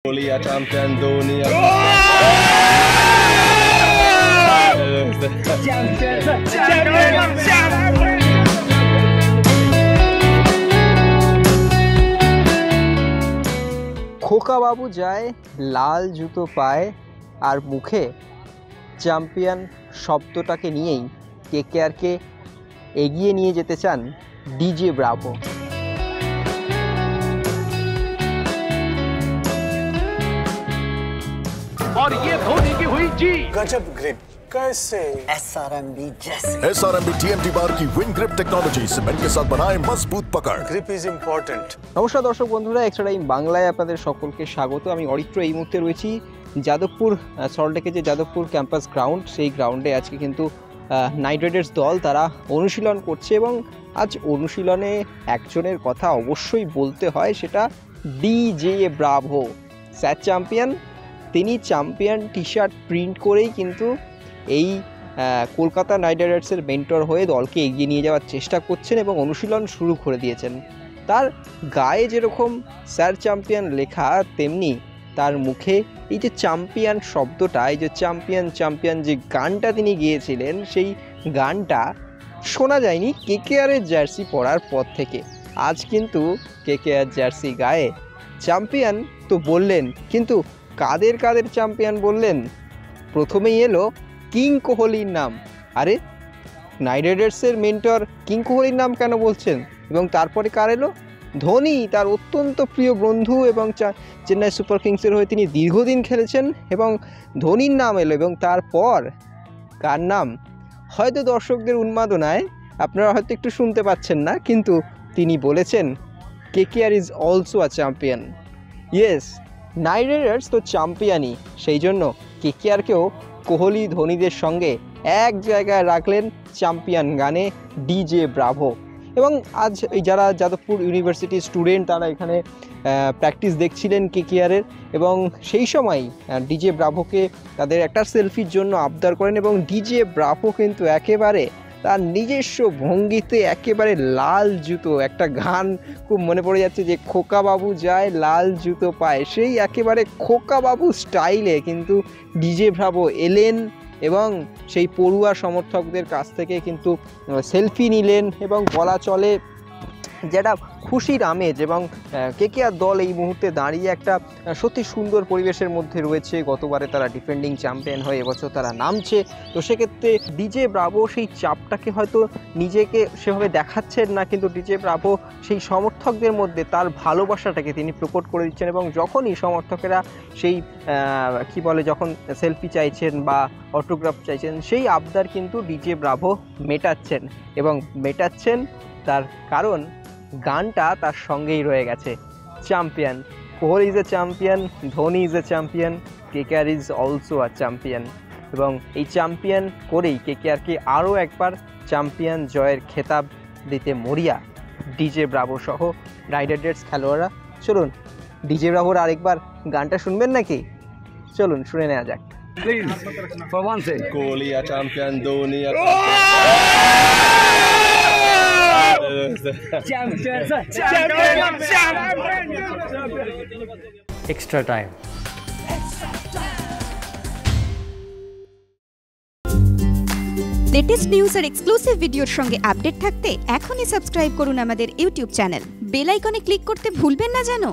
Korea champion Dunia. খোকা বাবু যায় লাল জুতো পায় আর মুখে চ্যাম্পিয়ন শব্দটাকে নিয়েই কেকেআরকে এগিয়ে নিয়ে যেতে চান ডিজে ব্রাভো। और ये धोनी की हुई जी गजब ग्रिप कैसे SRMB जैसे SRMB TMT बार की विंग ग्रिप टेक्नोलॉजी सीमेंट के साथ बनाए मजबूत पकड़। Grip is important. নমস্কার দর্শক বন্ধুরা, এক্সট্রা টাইম বাংলায় আপনাদের সকলকে স্বাগত। আমি অরিত্র এই মুহূর্তে রয়েছি যাদবপুর সল্টলেকের যে যাদবপুর ক্যাম্পাস গ্রাউন্ড, সেই গ্রাউন্ডে আজকে কিন্তু নাইট রাইডার্স দল তারা অনুশীলন করছে এবং আজ অনুশীলনে একজনের কথা অবশ্যই বলতে হয়, সেটা ডিজে ব্রাভো। স্যার চ্যাম্পিয়ন, তিনি চ্যাম্পিয়ন টি শার্ট প্রিন্ট করেই কিন্তু এই কলকাতা নাইট রাইডার্সের মেন্টর হয়ে দলকে এগিয়ে নিয়ে যাওয়ার চেষ্টা করছেন এবং অনুশীলন শুরু করে দিয়েছেন। তার গায়ে যেরকম স্যার চ্যাম্পিয়ন লেখা, তেমনি তার মুখে এই যে চ্যাম্পিয়ন শব্দটা, এই যে চ্যাম্পিয়ন চ্যাম্পিয়ন যে গানটা তিনি গেয়েছিলেন, সেই গানটা শোনা যায়নি কেকেআরের জার্সি পরার পর থেকে। আজ কিন্তু কেকেআর জার্সি গায়ে চ্যাম্পিয়ন তো বললেন, কিন্তু কাদের কাদের চ্যাম্পিয়ন বললেন? প্রথমেই এলো কিং কোহলির নাম। আরে নাইট রাইডার্সের মেন্টর কিং কোহলির নাম কেন বলছেন? এবং তারপরে কার এলো? ধোনি, তার অত্যন্ত প্রিয় বন্ধু এবং চেন্নাই সুপার কিংসের হয়ে তিনি দীর্ঘদিন খেলেছেন এবং ধোনির নাম এলো। এবং তারপর কার নাম? হয়তো দর্শকদের উন্মাদনায় আপনারা হয়তো একটু শুনতে পাচ্ছেন না, কিন্তু তিনি বলেছেন KKR is also a champion. Yes, night Riders তো চ্যাম্পিয়নই, সেই জন্য কেকেআরকেও কোহলি ধোনিদের সঙ্গে এক জায়গায় রাখলেন চ্যাম্পিয়ন গানে ডিজে ব্রাভো। এবং আজ এই যারা যাদবপুর ইউনিভার্সিটির স্টুডেন্ট, তারা এখানে প্র্যাকটিস দেখছিলেন কেকেআরের, এবং সেই সময় ডিজে ব্রাভোকে তাদের একটা সেলফির জন্য আবদার করেন এবং ডিজে ব্রাভো কিন্তু একেবারে তার নিজস্ব ভঙ্গিতে একেবারে লাল জুতো, একটা গান খুব মনে পড়ে যাচ্ছে যে খোকা বাবু যায় লাল জুতো পায়, সেই একেবারে খোকা বাবু স্টাইলে কিন্তু ডিজে ব্রাভো এলেন এবং সেই পড়ুয়া সমর্থকদের কাছ থেকে কিন্তু সেলফি নিলেন এবং বলা চলে যেটা খুশির আমেজ। এবং কেকেআর দল এই মুহূর্তে দাঁড়িয়ে একটা সত্যি সুন্দর পরিবেশের মধ্যে রয়েছে। গতবারে তারা ডিফেন্ডিং চ্যাম্পিয়ন হয়ে এবছর তারা নামছে, তো সেক্ষেত্রে ডিজে ব্রাভো সেই চাপটাকে হয়তো নিজেকে সেভাবে দেখাচ্ছেন না, কিন্তু ডিজে ব্রাভো সেই সমর্থকদের মধ্যে তার ভালোবাসাটাকে তিনি প্রকট করে দিচ্ছেন। এবং যখনই সমর্থকেরা সেই যখন সেলফি চাইছেন বা অটোগ্রাফ চাইছেন, সেই আবদার কিন্তু ডিজে ব্রাভো মেটাচ্ছেন। এবং মেটাচ্ছেন তার কারণ গানটা তার সঙ্গেই রয়ে গেছে, champion. Kohli is a champion, Dhoni is a champion, KKR is also a champion. এবং এই চ্যাম্পিয়ন করেই কেকেআরকে আরও একবার চ্যাম্পিয়ন জয়ের খেতাব দিতে মরিয়া ডিজে ব্রাভো সহ নাইট রাইডার্স খেলোয়াড়রা। চলুন ডিজে ব্রাভোর আরেকবার গানটা শুনবেন নাকি? চলুন শুনে নেওয়া যাক। प्लीज फॉर वन से Korea champion Dunia. Extra time. Latest news আর এক্সক্লুসিভ ভিডিওর সঙ্গে আপডেট থাকতে এখনই সাবস্ক্রাইব করুন আমাদের ইউটিউব চ্যানেল। বেল আইকনে ক্লিক করতে ভুলবেন না যেন।